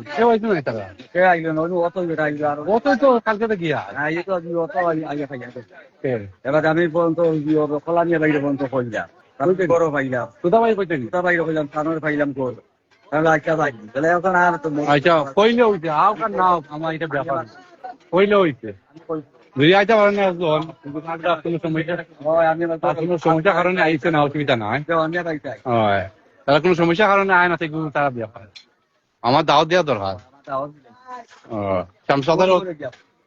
কে হইছে না টাকা কে আইলো না অত যেটা আইলো আর অত তো কালকে তো গিয়া না এই তো অত আগে খাইয়া কে এবার আমি পর্যন্ত দিও কলা নিয়ে বাইরে পর্যন্ত কইলা আমি বড় পাইলাম সুদা ভাই কইতেন সুদা ভাই কইলাম কানোর পাইলাম কর তাহলে আচ্ছা ভাই তাহলে এখন আর তো আচ্ছা কইলে হইছে আও কার নাও আমার এটা ব্যাপার কইলে হইছে দুই আইতা পারেন না যখন কিন্তু কাগদা কোনো সমস্যা হয় আমি কোনো সমস্যা কারণে আইছে না অসুবিধা নাই অন্য আইছে হয় তাহলে কোনো সমস্যা কারণে আয় না থেকে তারা ব্যাপার আমার দাওয়াত দেওয়া দরকার ও শামসাদার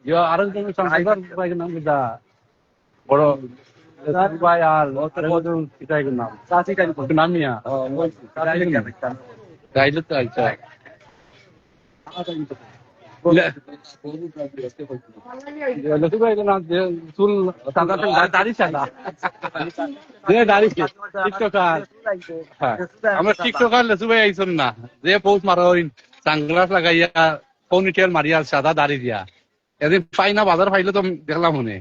ইয়া আরেকজন শামসাদার ভাই নাম দা বড় ভাই আর ওদের কিটাই নাম সাসি কাই নাম নিয়া ও তাইলে তো আচ্ছা লসু ভাই না চুল সাদা দাড়ি সাদা যে দাড়ি টিকটকার আমরা টিকটকার লসু ভাই আইছন না যে পোস্ট মারোইন সানগ্লাস লাগাইয়া পনিটেল মারিয়া সাদা দাড়ি দিয়া এদিন পাই না বাজার পাইলে তো দেখলাম মনে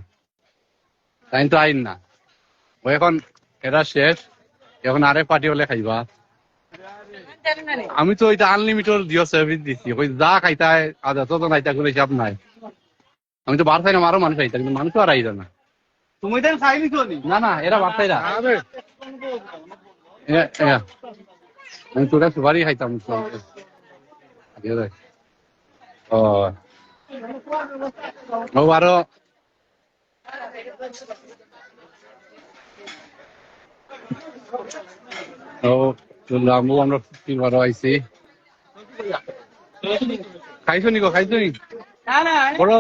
তাই তো আইন না ও এখন এরা শেষ এখন আরেক পার্টি হলে খাইবা আমি তো এটা আনলিমিটেড দিও সার্ভিস দিছি ওই যা খাইতায় আদা তো নাইতা করে হিসাব নাই আমি তো বার খাই না আরো মানুষ খাইতা কিন্তু মানুষ আর আইতা না তুমি দেন খাইনি তো না এরা বার খাইরা আমি তোরা সুপারি খাইতাম ও আরো আমু আমরা তিনবার আইছি খাইছো নি খাইছো নি বড়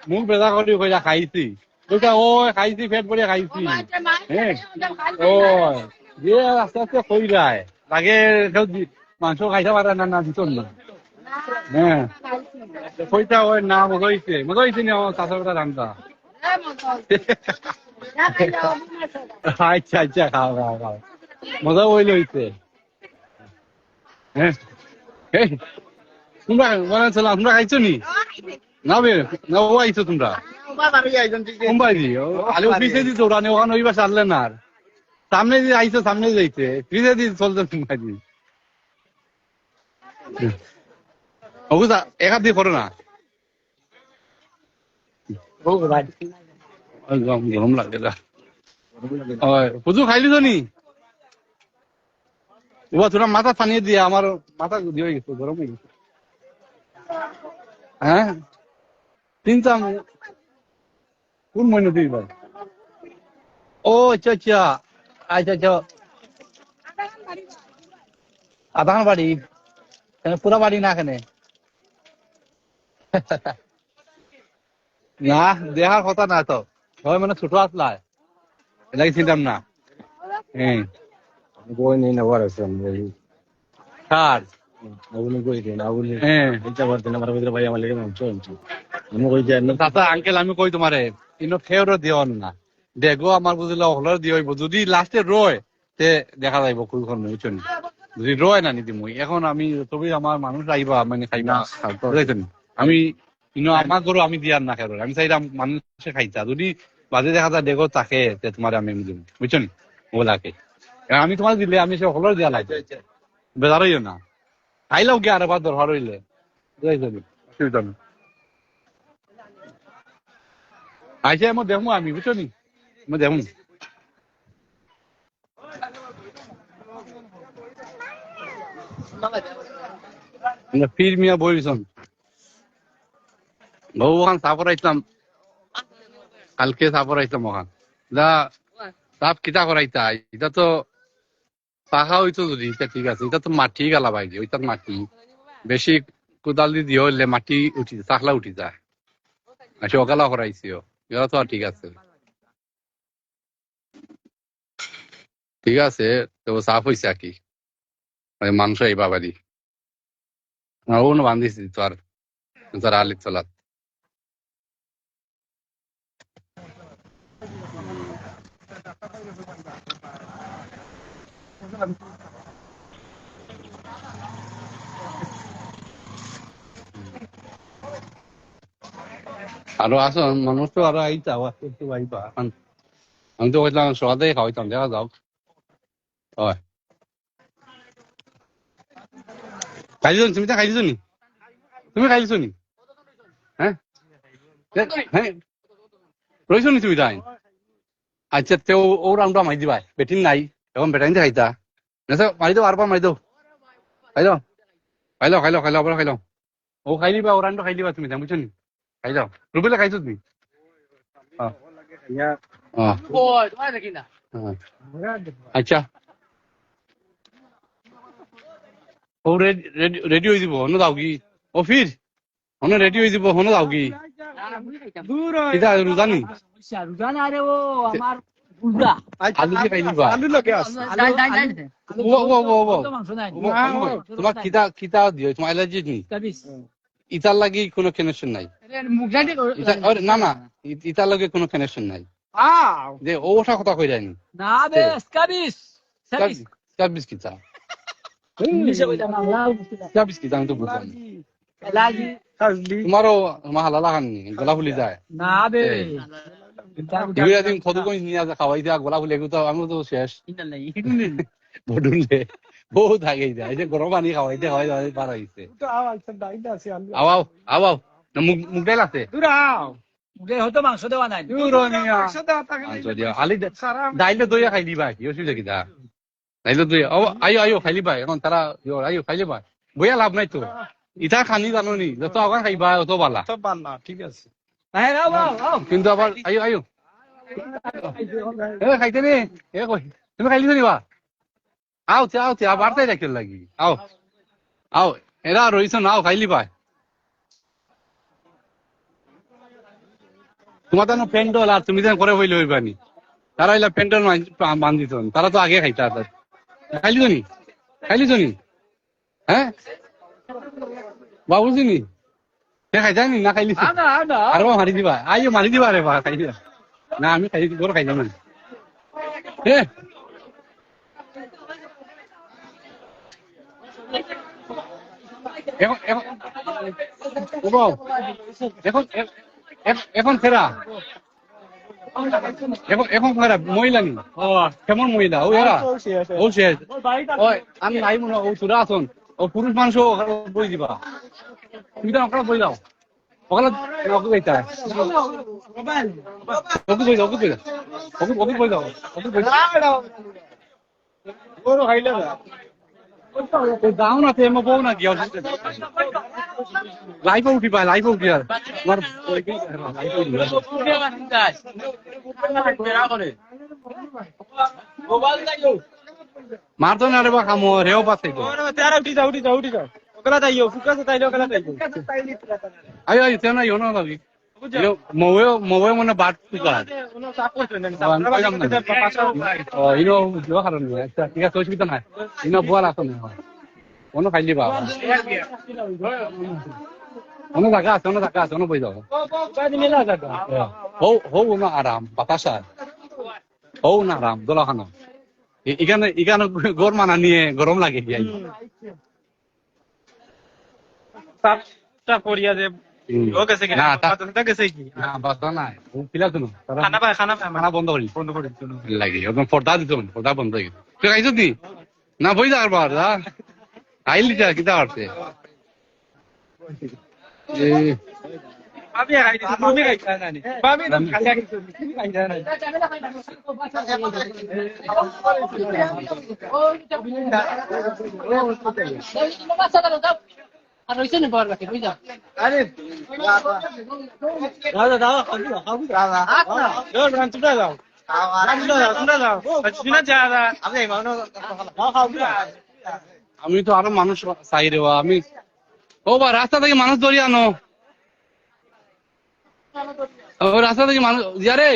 মুখ বেজা করি কইলা খাইছি ওইটা ও খাইছি পেট ভরিয়া খাইছি হ্যাঁ ও যে আস্তে আস্তে কই যায় লাগে মাংস খাইতে পারে না দিত না হ্যাঁ কইটা ওই না মজা হইছে নি আমার চাষা রান্না আচ্ছা খাও মজা হইলে হইছে হ্যাঁ তোমরা বানাইছিলাম তোমরা খাইছো নি না বে না ও আইছো তোমরা মুম্বাই আলে অফিসে দি দৌড়ানে ওখানে ওইবার সারলে না আর সামনে দিয়ে আইছো সামনে যাইতে ফ্রিজে দিয়ে চলছে মুম্বাই দি ওগুলা এক হাত দিয়ে করো না গরম লাগে না পুজো খাইলি তো নি তোরা মাথা পানিয়ে দিয়ে আমার মাথা দিয়ে হয়ে গেছে গরম হয়ে গেছে হ্যাঁ চিন্তা কোন মহিনা দিই ভাই ও আচ্ছা আচ্ছা আচ্ছা আচ্ছা আধার বাড়ি পুরা বাড়ি না এখানে না দেখার কথা না তো সবাই মানে ছোট আসলা এলাকি চিনতাম না হ্যাঁ বই নেই না বড় আছে কার আগুনে কই দেন আগুনে হ্যাঁ এটা বলতে না মারবে ভাই আমার লেগে চলছে আমি কই যাই না দাদা আঙ্কেল আমি কই তোমারে ইনো খেয়েও দিও না দেখো আমার বুঝলে হলর দিয়ে হইব যদি লাস্টে রয় তে দেখা যাইব কোন বুঝছেন যদি রয় না নিদি মই এখন আমি তবে আমার মানুষ আইবা মানে খাইবা বুঝাইছেন আমি ইনো আমার গরু আমি দিয়ার না খেয়ে আমি চাইলাম মানুষে খাইতা যদি বাজে দেখা যায় দেখো তাকে তে তোমার আমি দিব বুঝছেন ওলাকে আমি তোমার দিলে আমি সে হলর দিয়া লাগবে বেজার হইও না খাইলাও কি আর এবার দরকার হইলে বুঝাইছেন অসুবিধা নেই আচ্ছা আমি দেখবো আমি বুঝছো নি আমি দেখবো ফির মিয়া বইছন বউ ওখান সাপর আইতাম কালকে সাপর আইতাম ওখান দা সাপ কিতা করাইতা এটা তো পাখা হইতো যদি এটা ঠিক আছে এটা তো মাটি গালা বাইরে ওইটার মাটি বেশি কোদাল দিয়ে হইলে মাটি উঠি চাকলা উঠি যায় আচ্ছা অকালা করাইছিও এরা তো ঠিক আছে ঠিক আছে তো সাফ হয়েছে আর কি মানুষ এই বাবারি ও বান্ধিছি তোর আলি চলাত আরো আসো মানুষ তো আরো আইতা একটু আইবা আমি তো কইলাম সকালে খাওয়াইতাম দেখা যাও হয় খাইছো তুমি তো খাইছো নি তুমি খাইছো নি হ্যাঁ হ্যাঁ রইছো নি তুমি তাই আচ্ছা তে ও রাউন্ডটা মারি দিবা বেটিং নাই এখন বেটাইন দিয়ে খাইতা না মারি দাও আর মারি দাও খাইলো আবার খাইলো ও খাইলিবা ও রাউন্ডটা খাইলিবা তুমি বুঝছো নি খাইলো রুবেলা খাইছো তুমি আচ্ছা ও রেডি হয়ে যাব হন যাও কি ও ফির হন রেডি হয়ে যাব হন যাও কি এটা রুজানি রুজানা আরে ও আমার বুলদা আলু দিয়ে খাইলিবা আলু লগে আছে তোমার কিতা দিও তোমার অ্যালার্জি নি ইতার লাগি কোনো কানেকশন নাই না না ইতার লগে কোনো কানেকশন নাই যে ও ওটা কথা কই যায়নি না বে স্কাবিস স্কাবিস কিতা স্কাবিস কিতা আমি তো বুঝলাম তোমারও মাহালা লাগাননি গলা ফুলি যায় না বে দুইটা দিন কত কই নিয়ে খাওয়াই দিয়া গলা ফুলে তো আমি তো শেষ বডুলে বহুত আগে যায় যে গরম পানি খাওয়াইতে খাওয়াই পার হইছে আও আও মুখ ডাইল আছে হয়তো মাংস দেওয়া নাই ডাইলে দইয়া খাই দিবা কি অসুবিধা কিতা ডাইলে দইয়া আয়ো খাইলি ভাই এখন তারা আয়ো খাইলি ভাই বইয়া লাভ নাই তো ইটা খানি জানো নি যত আগান খাইবা অত বালা ঠিক আছে কিন্তু আবার আয়ো খাইতে নে কই তুমি খাইলি নিবা আও আবার তাই রাখতে লাগি আও এরা রইছ নাও খাইলি ভাই তোমার তো প্যান্ডল আর তুমি যেন করে বইলে হইবানি তারা হইলা প্যান্ডল বান্ধিত তারা তো আগে খাইতা খাইলি তো নি হ্যাঁ বাবুজি নি খাইতা নি না খাইলি আর মারি দিবা আইও মারি দিবা রে বা খাই দিবা না আমি খাই গরু খাইলাম না এখন ফেরা এখন ফেরা মহিলা নি কেমন মহিলা ও এরা ও শেষ আমি নাই মনে ও সুরা আসন ও পুরুষ মানুষ বই দিবা তুমি তো ওখানে বই দাও ওখানে ওকে কইতা ওকে কই দাও ওকে কই দাও গরু খাইলে না দাও না তেমন বউ না গিয়া লাইফে উঠি পায় লাইফে উঠি আর আমার মারতো না রে বা খামো রেও পাচ্ছে তো আয় আয় তেনা ইও না লাগি মোবাইল মনে বাট তুকা ইনো জো কারণ আচ্ছা ঠিক আছে অসুবিধা নাই ইনো বুয়াল আছে না কোনো খাইলি বা অন্য জায়গা আছে অন্য বই যাও হৌ না আরাম বাতাসা হৌ না আরাম দোলা খানো এখানে গরম মানা নিয়ে গরম লাগে গিয়ে খানা বন্ধ করি লাগে পর্দা দিত পর্দা বন্ধ হয়ে গেছে তুই খাইছ নি না বই যা বার আইলি যা কিতা করছে আর রইছে না বড় বাকি বুঝ যাও আরে দাদা দাও আমি তো আরো মানুষ চাই রে আমি ও বা রাস্তা থেকে মানুষ ধরি আনো রাস্তা থেকে মানুষ রে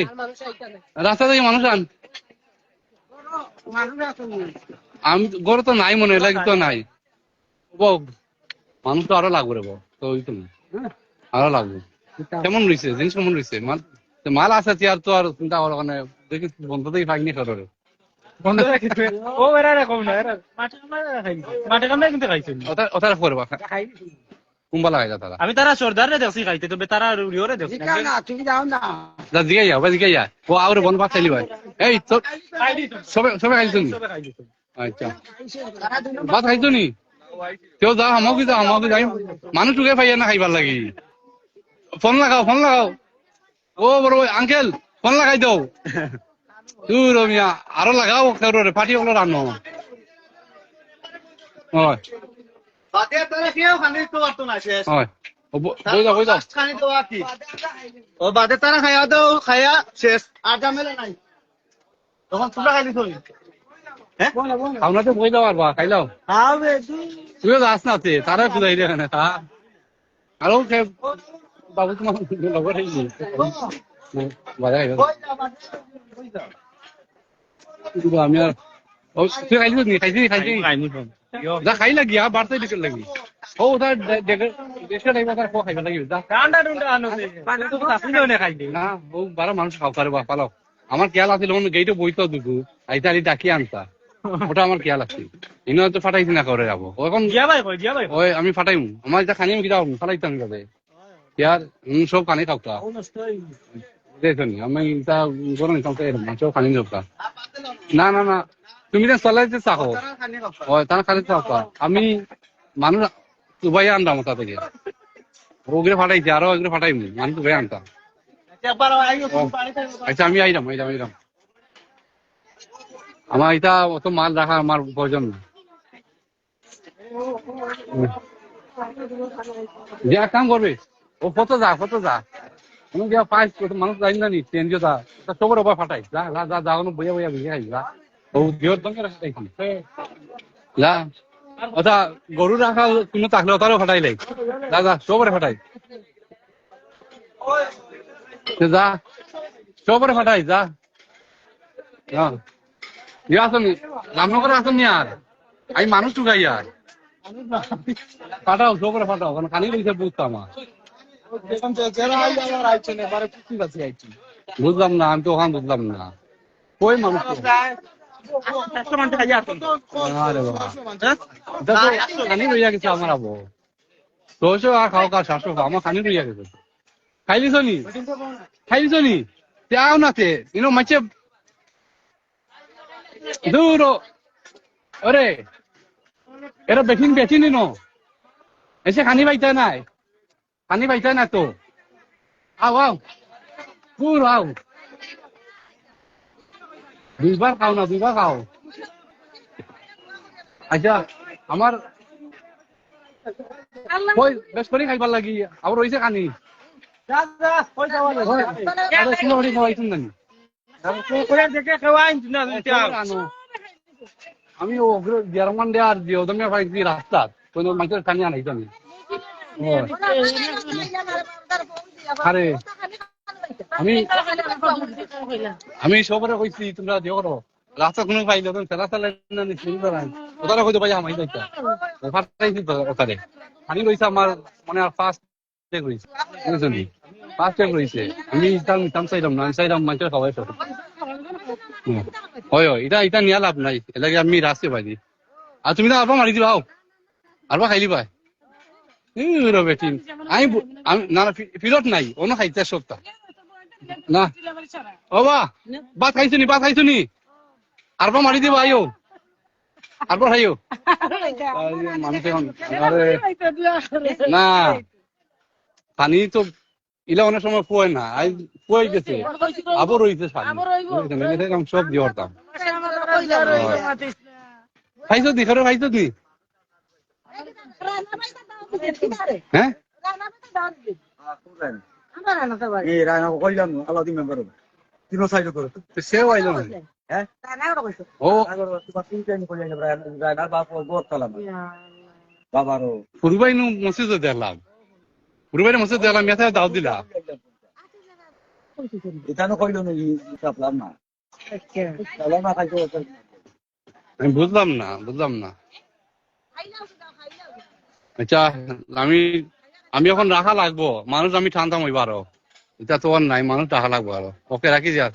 রাস্তা থেকে মানুষ আন আমি গরু তো নাই মনে হয় তো নাই মানুষ তো আরো লাগবে রে তো ওই তো আরো লাগবে কেমন রয়েছে জিনিস কেমন রয়েছে মাল আছে আর তো আর চিন্তা করার মানে দেখি বন্ধ থেকে ফাইনি করে আমি তারা সর্দারে দেখছি খাইতে তবে তারা রিওরে দেখছি জিগাই যা জিগাই যা ও আর বন ভাত চাইলি ভাই এই সবে খাইছো নি আচ্ছা ভাত খাইছো নি কেউ যা আমাকে যাই মানুষ উগে পাইয়া না খাইবার লাগি ফোন লাগাও ও বড় আঙ্কেল ফোন লাগাই দাও তুই রমিয়া আরো লাগাও পাটি ওগুলো রান্নো হয় বাদে তারা কেউ খানি তো পারতো না শেষ হয় বই যাও খানি তো কি ও বাদে তারা খাইয়া দাও খাইয়া শেষ আর জামেলা নাই তখন তোমরা খাইলি তো আমরা তো বই যাও আর বা খাইলাও তুইও যাস না তারা খুদাই রে আরো বাবু তোমার লগর হইলি বাজাই আমি আর তুই খাইলি নি খাইছি যা খাই লাগি আর বাড়তে দিকে লাগি ও তার দেশে লাইবা তার খাইবা লাগি যা ঠান্ডা আনো পানি তো সাসিনো নে খাইলি না ও বারা মানুষ খাও করে বা পালাও আমার খেয়াল আছিল গেইটে বইতো দুগু আইতারি ডাকি আনতা ওটা আমার খেয়াল আছে ইনো তো ফাটাইছি না করে যাবো এখন দিয়া ভাই ওই আমি ফাটাইমু আমার যা খানি আমি কিরাও ফাটাইতাম যাবে ইয়ার সব খানি খাওতা দেখুন আমি তা গরম খাওতা এর মাছ খানি যাওতা না তুমি তো চলাইতে চাও ওই তারা খালি চাওতা আমি মানুষ তুবাই আনতাম ওটা থেকে ওগুলো ফাটাইছি আরো ওগুলো ফাটাইমু মানুষ তুবাই আনতাম আচ্ছা আমি আইরাম আমার এটা অত মাল রাখা আমার প্রয়োজন না যে এক কাম করবে ও কত যা পাইস মানুষ যাই না নি চেঞ্জ সবার ওপর ফাটাই যা বইয়া ভিজে খাই যা ও দেহর দঙ্গে রাখাইছি যা ওটা গরু রাখা কোনো থাকলে ওটারও ফাটাই লাই যা সবরে ফাটাই যা সবরে ফাটাই যা আসনি রামনগরে আসনি আর আমি মানুষ টুকাই আর ফাটাও সবরে ফাটাও কারণ খানি রয়েছে বুঝতো আমার বুঝলাম না আমি তো ওখানে বুঝলাম না কই মানুষ খানি রইয়া গেছে আমার আবো 600 আর খাও 700 আমার খানি রইয়া গেছে খাইলিছ নি যাও না তে ইনো মাছে দূর ওরে এরা বেচিনি নো এসে খানি পাইতে নাই তো আও আও পুর আও দুইবার খাও না দুইবার খাও আচ্ছা আমার কই বেশ করে খাইবার লাগি আবার রইছে কানি আরে শুনো হরি খাওয়াইছেন নানি আমি ওগুলো জার্মান দেওয়ার দিয়ে ওদমে পাইছি রাস্তা কোনো মানুষের কানি আনাই আমি আরে আমি সবরে কইছি তোমরা দিও করো রাস্তা কোনো পাইলে তুমি ফেরা চালে না নি শুরু করান ওটারে কইতে পাই আমি যাইতা ওখান পাইছি তো ওখানে আমি রইছে আমার মনে আর ফার্স্ট ডে কইছি বুঝছেন ফার্স্ট ডে কইছে আমি তাম চাইলাম না চাইলাম মানুষের খাওয়াই সব হয় এটা এটা নিয়া লাভ নাই এলাকে আমি রাস্তে পাইছি আর তুমি তো আরবা মারি দিবা আরবা খাইলি পাই বেটি আমি না ফিরত নাই অন্য খাইতে সপ্তাহ না ও ভাত খাইছো নি আরবা মারি দিবা আইও আরবা খাইও মানুষ এখন আরে না পানি তো ইলা অনেক সময় ফুয় না আই ফুয়ে গেছে আবার রইছে পানি সব দিয়ে হতাম খাইছো দি খরো খাইছো দি হ্যাঁ সেও আইল ও ফুরবাই নু মসজিদ দেখলাম ফুরবাই মসজিদ দেখলাম মেথা দাও দিলা আমি বুঝলাম না আচ্ছা আমি এখন রাখা লাগবো মানুষ আমি ঠান্ডা হইব আরো এটা তো আর নাই মানুষ রাখা লাগবো আরো ওকে রাখি যা